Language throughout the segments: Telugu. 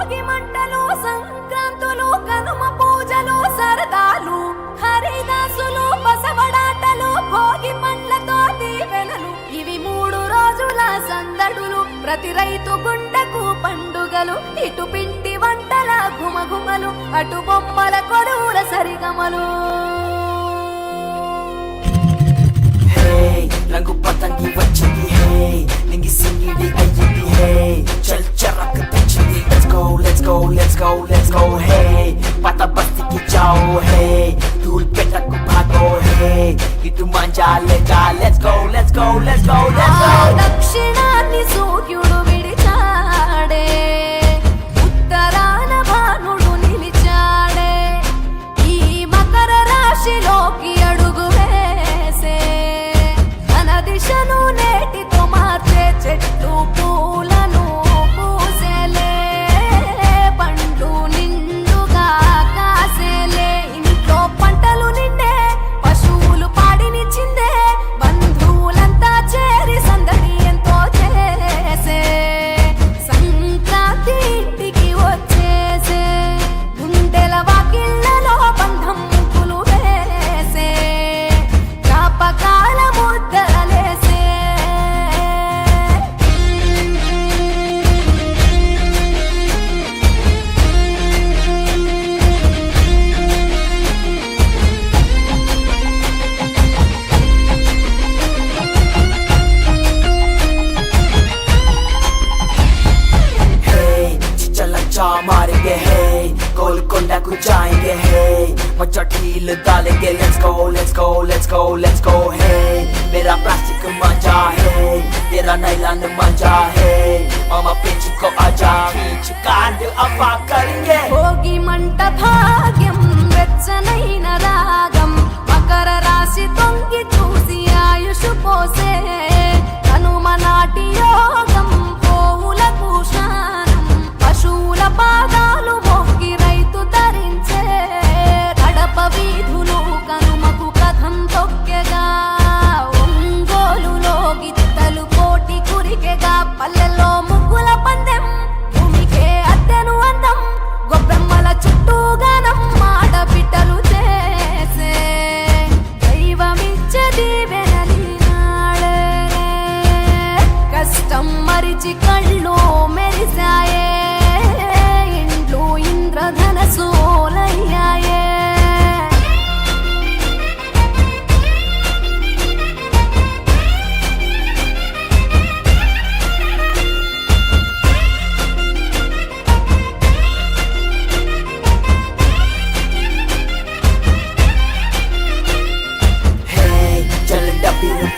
భోగి మంటలు సంక్రాంతులు కనుమ పూజలు సరదాలు హరిదాసులు బసవడాటలు భోగి పండ్లతో దీవెనలు ఇవి 3 రోజుల సందడులు ప్రతి రైతు గుండెకు పండుగలు ఇటు పిండి వంటల గుమగుమలు అటు బొమ్మల కొలువుల సరిగమలు రంగు పతంగి వచ్చింది హే నింగి సింగిడి అయ్యింది హే చల్ చరక్ తెచ్చింది let's go let's go let's go let's go హే పత బస్తికి జాओ హే ధూల్ పెట్టకు భాగో హే ఇటు మంజాలేగా let's go let's go let's go let's go దక్షిణాన్ని సూర్యుడు విడిచాడే ఉత్తరాన భానుడు నిలిచాడే ఈ మకర రాశిలోకి అడుగు వేసే దిశను నేటితో మార్చే చెట్లు పూలను పూసేలే పండ్లు నిండుగా కాసేలే ఇంట్లో పంటలు నిండే పశువులు పాడినిచ్చిందే బంధువులంతా చేరి సందడి ఎంతో చేసే సంక్రాంతి ఇంటికి వచ్చేసే గుండెల వాకిళ్లలో బంధం ముగ్గులు వేసే జ్ఞాపకాల ముద్ద मारेंगे हे गोलकोंडा को जाएंगे हे मचा ढील डालेंगे let's go let's go let's go let's go हे मेरा प्लास्टिक मजा है तेरा नायलॉन मजा है मामा पिंच को आजा खींच कांड अफा करेंगे भोगी मंट भाग्यम వెచ్చనైన రాగం మకర రాశి తొంగి చూసి ఆయుష్ పోసే కనుమ నాటి యోగం పోవులకు శానం పశువుల పాదాలు మొక్కి రైతు ధరించే కడప వీధులు కనుమకు కథం తొక్కెగా ఒంగోలులో గిత్తలు కోటి కురికెగా పల్లెల్లో ముగ్గుల పందెం భూమికే అద్దెను అందం గొబ్బెమ్మల చుట్టూ గానం ఆడబిడ్డలు చేసే దైవమిచ్చే దీవెనలి నాడే కష్టం మరిచి కళ్ళు మెరిసాయే ఇండ్లు ఇంద్రధనసోలయ్యాయే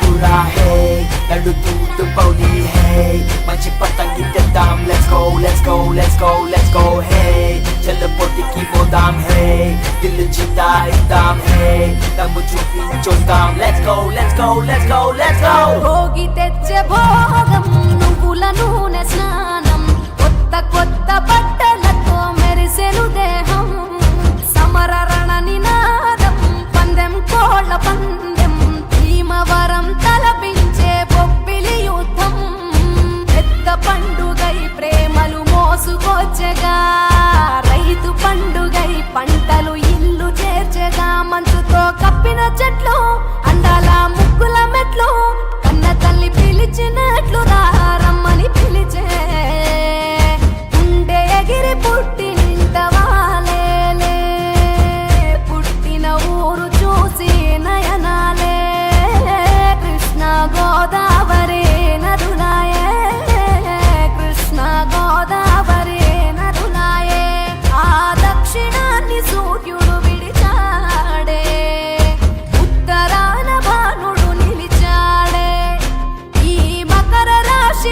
पूरा है लड्डू दूध पौली है मंची पतंगी तेदाम let's go let's go let's go let's go है चल पोटी की मोदाम है दिल जीता एकदम है तब चुपी चोदाम let's go let's go let's go let's go Bhogi తెచ్చే భోగం నువ్వుల నూనె స్నానం కొత్త కొత్త బట్టలతో మెరిసెను దేహం సమర రణ నినాదం పందెం కోళ్ళ పందెం భీమవరం తలపించే బొబ్బిలి యుద్ధం పెద్ద పండుగై ప్రేమలు మోసుకొచ్చగా రైతు పండుగై పంటలు ఇల్లు చేర్చగా మంచుతో కప్పిన చెట్లు అందాల ముగ్గుల మెట్లు కన్న తల్లి పిలిచినట్లు రమ్మని పిలిచే గుండె ఎగిరి పుట్టి నింట వాలేలే పుట్టిన ఊరు చూసి నయనాలే కృష్ణ గోదావరి నదులాయే కృష్ణ గోదావరి నదులాయే ఆ దక్షిణాన్ని సూర్యుడు విడిచాడే ఉత్తరాన భానుడు నిలిచాడే ఈ మకర రాశి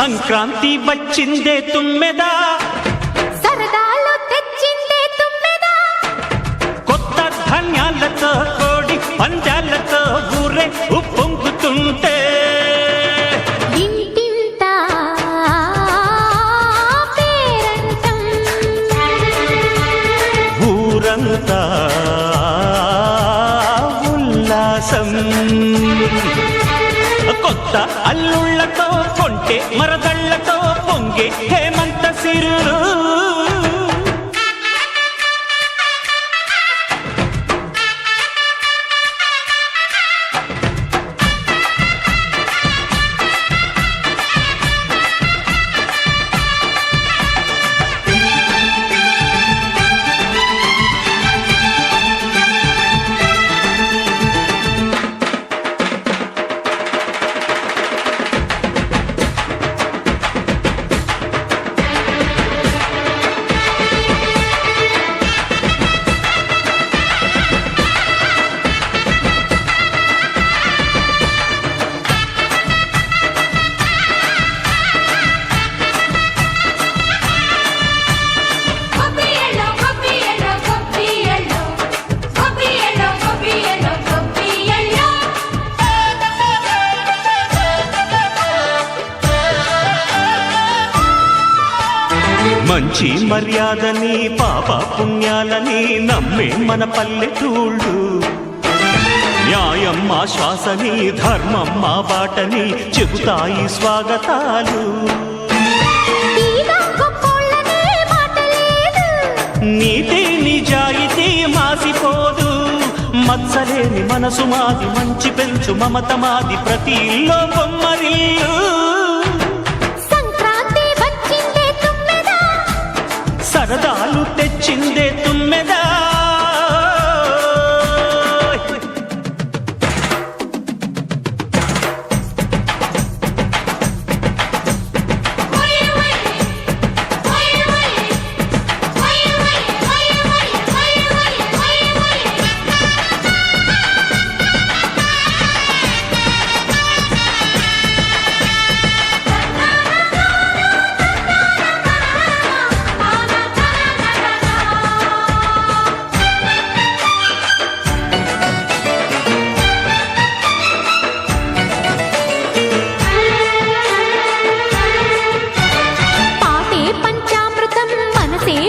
సంక్రాంతి వచ్చిందే తుమ్మెదా, సరదాలు తెచ్చిందే తుమ్మెదా, కొత్త ధాన్యాలతో కోడి పందాలతో ఊరే ఉప్పొంగుతుంటే ఇంటింత పేరంటం, ఊరంతా ఉల్లాసం. కొత్త అల్లుళ్లతో కొంటే మరదళ్లతో పొంగే హేమంత సిరులు. మంచి మర్యాదని పాప పుణ్యాలని నమ్మే మన పల్లెటూళ్ళు, న్యాయం మా శ్వాసని ధర్మం మా బాటని చెబుతాయి స్వాగతాలు. నీతి నిజాయితీ మాసిపోదు, మత్సలేని మనసు మాది, మంచి పెంచు మమత మాది, ప్రతి ఇల్లో బొమ్మరిల్లు. సరదాలు తెచ్చిందే తుమ్మెదా,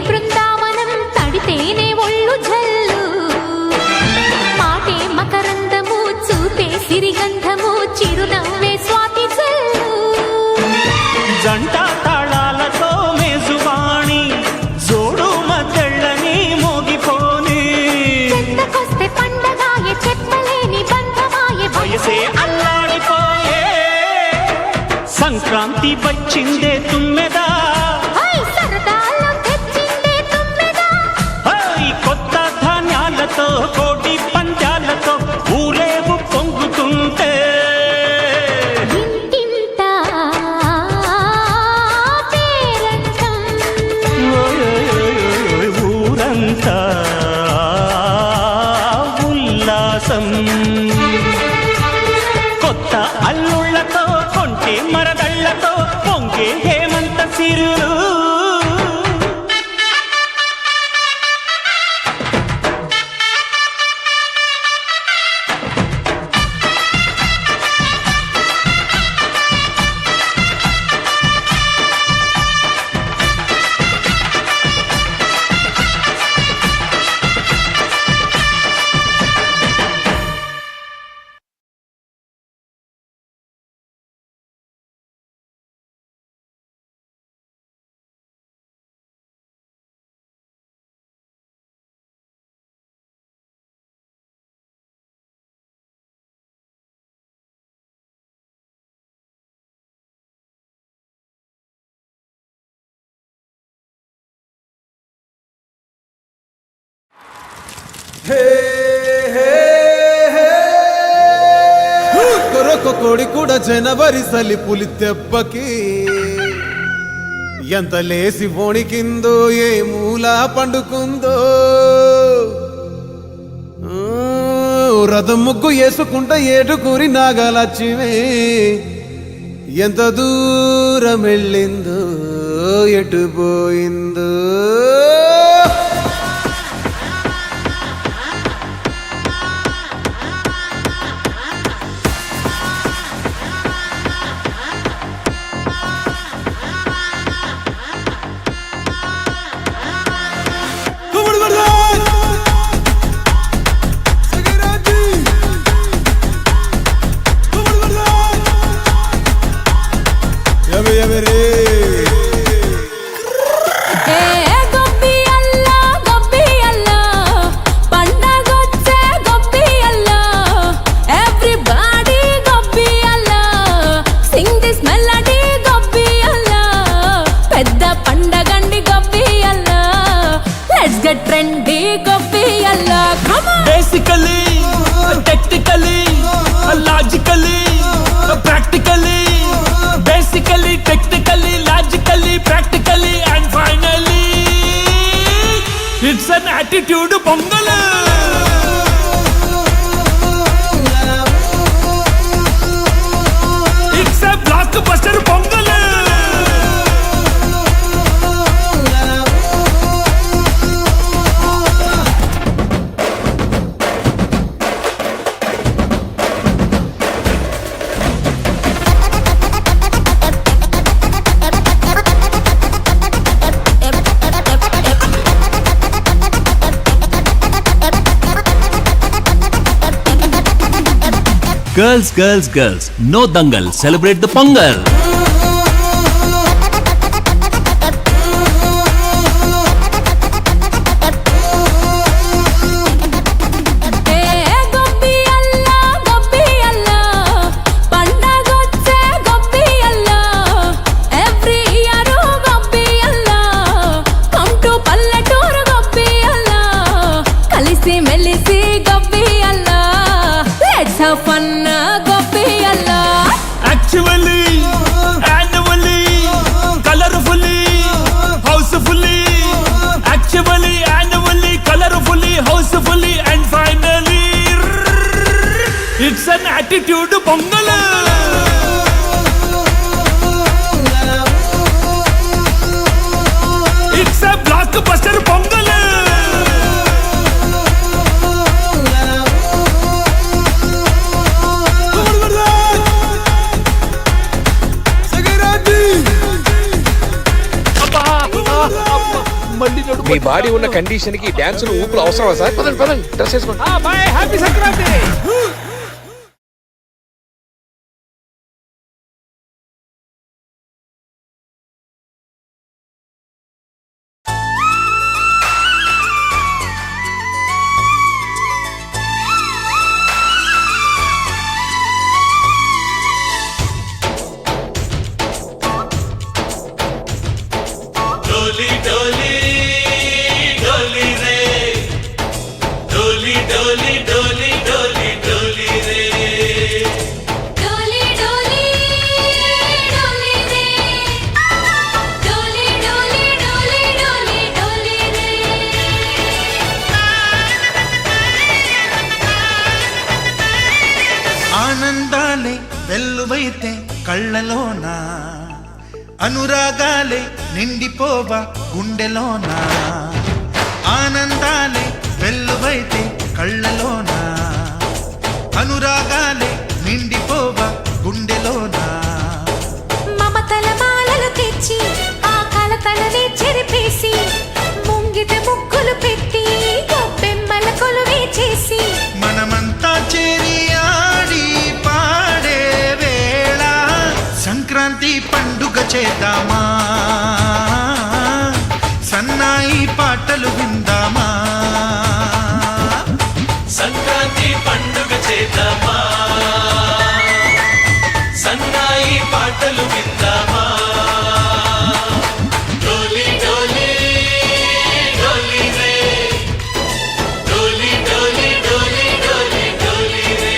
బృందావనం తడితేనే ఒళ్ళు జల్లు, మాటే మకరందము చూపే సిరిగంధము చిరునవ్వే స్వాతి జల్లు. జంట తాళాలతో మేజువాణి జోడు మద్దళ్ళని మోగిపోని, చెత్తకొస్తే పండగాయే చెప్పలేని బంధమాయే, వయసే అల్లాడిపోయే. సంక్రాంతి వచ్చిందే తుమ్మెదా, కోటి పంచాలతో ఊరేగు పొంగుతుంటే ఇంటింత పేరంటం, ఊరంతా ఉల్లాసం. కొత్త అల్లుళ్లతో కొంటే మరదళ్లతో పొంగే హేమంత సిరులు. కొడి కూడా జనవరి సలి పులి దెబ్బకి ఎంత లేసి వణికిందో, ఏ మూల పండుకుందో. రథం ముగ్గు వేసుకుంట ఏటుకూరి నాగలచ్చిమే ఎంత దూరం వెళ్ళిందో ఎటు పోయిందో ట్రెండీ గొబ్బియల్ల basically technically logically practically basically technically logically practically and finally it's an attitude Pongal it's a blockbuster Pongal Girls, girls, girls, no dangal, celebrate the Pongal. Fun గొబ్బియల్ల Actually, annually, colorfully, housefully. Actually, annually, colorfully, housefully, and finally, it's an attitude pongal. It's a blockbuster pongal. Me body ఉన్న కండిషన్ కి డాన్సులు ఊపులు అవసరమా సార్? పదండి పదండి డ్రెస్ వేసుకోండి. హ్యాపీ సంక్రాంతి. ఆనందాలే వెల్లువైతే కళ్ళలోన అనురాగాలే నిండిపోవా గుండెలోన ఆనందాలే వెల్లువైతే కళ్ళలోన అనురాగాలే నిండిపోవా గుండెలోన మమతల మాలలు తెచ్చి ఆ కలతలనే చెరిపేసి ముంగిట ముగ్గులు పెట్టి గొప్పెమ్మల కొలువే చేసి మనమంతా చేరి ఆడి పాడే వేళ సంక్రాంతి పండుగ చేద్దామా సన్నాయి పాటలు విందామా సంక్రాంతి పండుగ చేద్దామా సన్నాయి పాటలు విందామా డోలి డోలి డోలి రే డోలి డోలి డోలి డోలి డోలి రే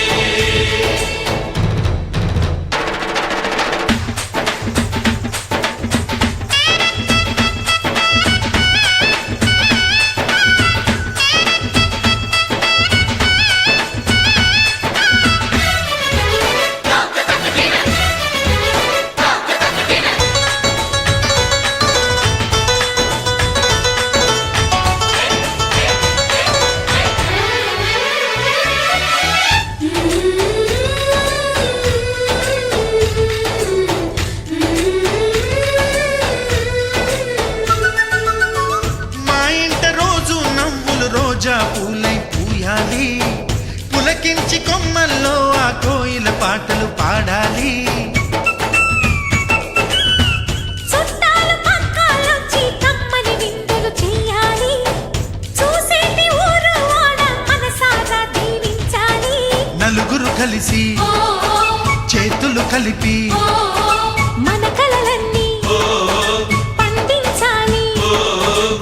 కలిసి చేతులు కలిపి మన కలలన్నీ పండించాలి.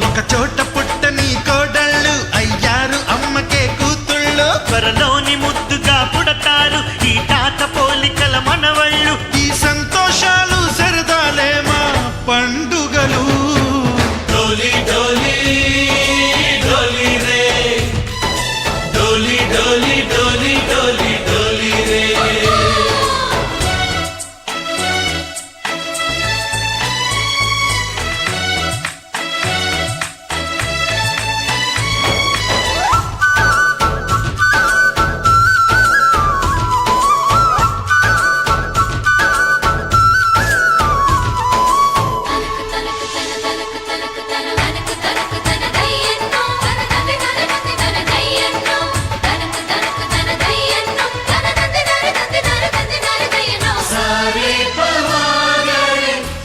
ఒక చోట పుట్టని కోడళ్ళు అయ్యారు అమ్మకే కూతుళ్ళు. త్వరలోని ముద్దుగా పుడతారు ఈ తాత పోలికల మనవళ్ళు. ఈ సంతోషాలు సరదాలే మా పండుగలు. డోలి డోలి డోలి రే డోలి డోలి డోలి డోలి డోలి రే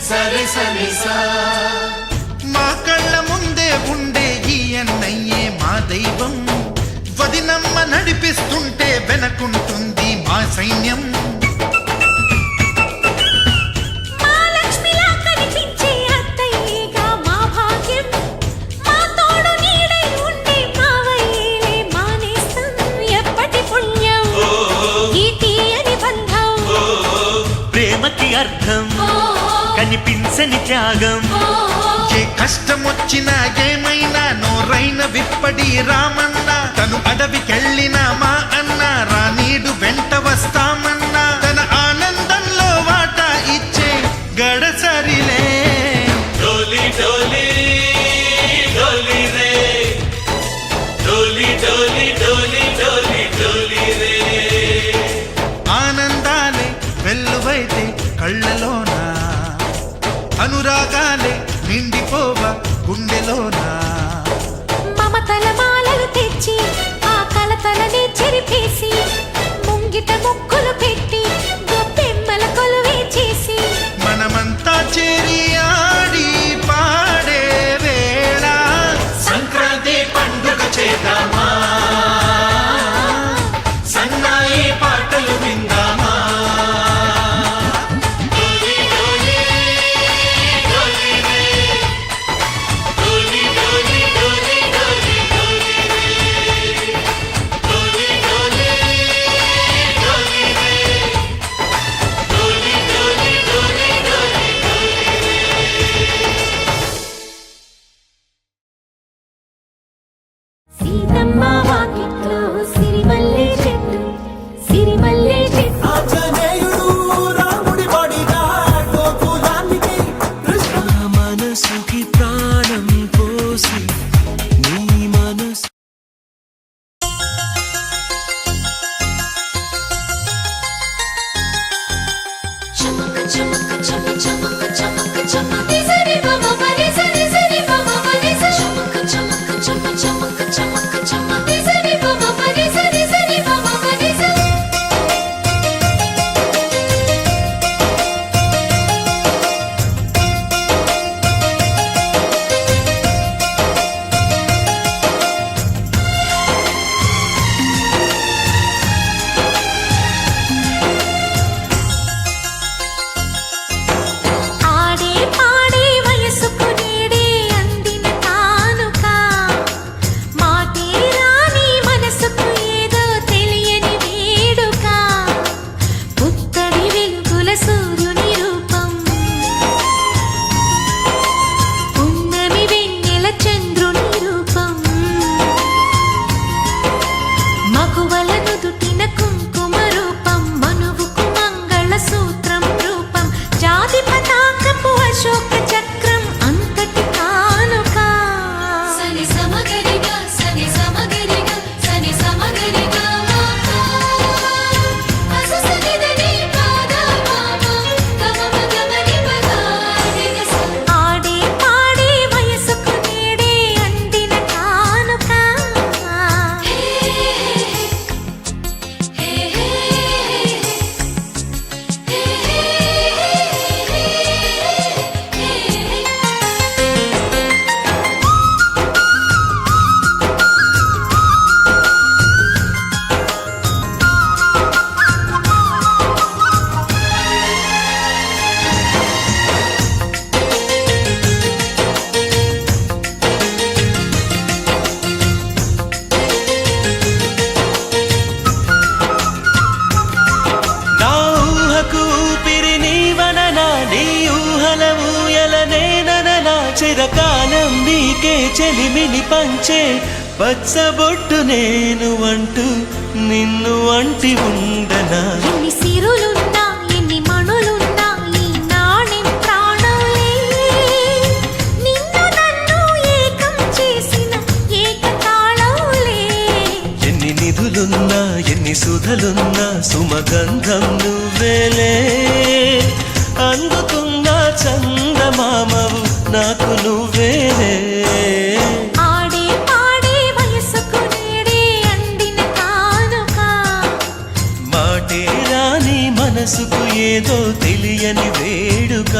సరే సరే సా మా కళ్ళ ముందే ఉండే ఈ అన్నయ్యే మా దైవం. వదినమ్మ నడిపిస్తుంటే వెనకుంటుంది మా సైన్యం. మా లక్ష్మిలా కనిపించే అత్తయ్యేగా మా భాగ్యం. మా తోడు నీడై ఉండే మావయ్యేలే మా నేస్తం. ఎప్పటి పుణ్యం ఈ తీయని బంధం. ప్రేమకి అర్థం కనిపించని త్యాగం. ఏ కష్టం వచ్చినా ఏమైనా నోరైన విప్పడి రామన్న. తను అడవికెళ్ళిన మా అన్న రానీడు వెంట వస్తామన్నా. తన ఆనందంలో వాటా ఇచ్చే గడసరిలే. డోలి డోలి డోలి రే డోలి డోలి డోలి డోలి డోలి రే ఆనందాలే వెల్లువైతే కళ్ళలోన, అనురాగాలే నిండిపోవ గుండెలోనా. మమతల మాలలు తెచ్చి ఆ కలతలని చెరిపేసి ముంగిట ముక్కులు పెట్టి గొప్పెమ్మల కొలువే చేసి మనమంతా చేరి ఆడి పాడే వేళ సంక్రాంతి పండుగ చేద్దామా సన్నాయి పాటలు విందామా డోలి డోలి డోలి రే డోలి డోలి డోలి డోలి డోలి రే డోలి డోలి డోలి రే డోలి డోలి డోలి డోలి డోలి సీతమ్మ వాకిట్లో సిరిమల్లె చెట్టు సిరిమల్లె చెట్టు మనసుకి ప్రాణం పోసి నీ మనసు చమక చమక చమ చమక చమక చమ నిజరి మమ మరి సరి సరి మమ మరి చమక చమక చమ చమక చమక చమ నిజరి మమ మరి సరి సరి మమ మరి చిరకాలం నీకే చెలిమిని పంచే పచ్చబొట్టు నేను అంటూ నిన్ను అంటి ఉండనా ఎన్ని సిరులున్నా ఎన్ని మణులున్నా ఈ నాణెం ప్రాణంలే నిన్ను నన్ను ఏకం చేసిన ఏకతాళంలే ఎన్ని నిధులున్నా ఎన్ని సుధలున్నా సుమగంధం నువ్వేలే అందుకున్న చందమామవు నాకు నువ్వేలే ఆడే పాడే వయసుకు నేడే అందిన కానుక మాటే రాని మనసుకు ఏదో తెలియని వేడుక